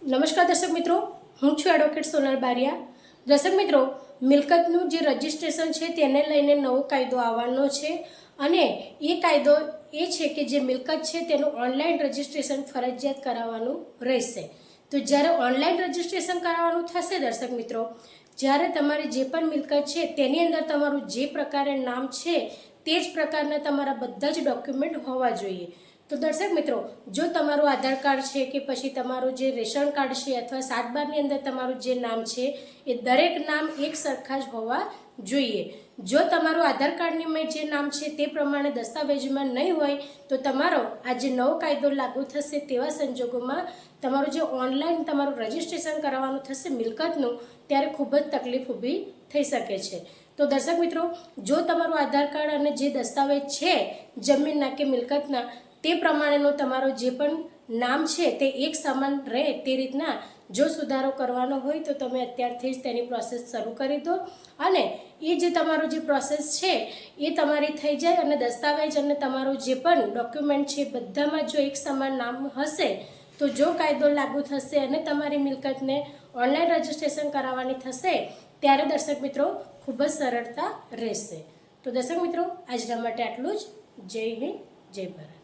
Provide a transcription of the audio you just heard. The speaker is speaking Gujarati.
નમસ્કાર દર્શક મિત્રો, હું છું એડવોકેટ સોનલ બારિયા। દર્શક મિત્રો, મિલકતનું જે રજિસ્ટ્રેશન છે તેને લઈને નવો કાયદો આવવાનો છે અને એ કાયદો એ છે કે જે મિલકત છે તેનું ઓનલાઈન રજિસ્ટ્રેશન ફરજિયાત કરાવવાનું રહેશે। તો જ્યારે ઓનલાઈન રજિસ્ટ્રેશન કરાવવાનું થશે દર્શક મિત્રો, જ્યારે તમારી જે પણ મિલકત છે તેની અંદર તમારું જે પ્રકારે નામ છે તે જ પ્રકારના તમારા બધા જ ડોક્યુમેન્ટ હોવા જોઈએ। તો દર્શક મિત્રો, જો તમારું આધાર કાર્ડ છે કે પછી તમારું જે રેશન કાર્ડ છે અથવા 7/12ની અંદર તમારું જે નામ છે એ દરેક નામ એક સરખા જ હોવા જોઈએ। જો તમારું આધાર કાર્ડની જે નામ છે તે પ્રમાણે દસ્તાવેજમાં નહીં હોય તો તમારો આ જે નવો કાયદો લાગુ થશે તેવા સંજોગોમાં તમારું જે ઓનલાઈન તમારું રજિસ્ટ્રેશન કરાવવાનું થશે મિલકતનું, ત્યારે ખૂબ જ તકલીફ ઊભી થઈ શકે છે। તો દર્શક મિત્રો, જો તમારું આધાર કાર્ડ અને જે દસ્તાવેજ છે જમીનના કે મિલકતના તે પ્રમાણેનો તમારો જે પણ નામ છે તે એક સમાન રહે તે રીતના જો સુધારો કરવાનો હોય તો તમે અત્યારથી જ તેની પ્રોસેસ શરૂ કરી દો અને એ જે તમારો જે પ્રોસેસ છે એ તમારી થઈ જાય અને દસ્તાવેજ અને તમારું જે પણ ડોક્યુમેન્ટ છે બધામાં જો એક સમાન નામ હશે તો જો કાયદો લાગુ થશે અને તમારી મિલકતને ઓનલાઈન રજિસ્ટ્રેશન કરાવવાની થશે ત્યારે દર્શક મિત્રો ખૂબ જ સરળતા રહેશે। તો દર્શક મિત્રો, આજના માટે આટલું જ। જય હિન્દ, જય ભારત।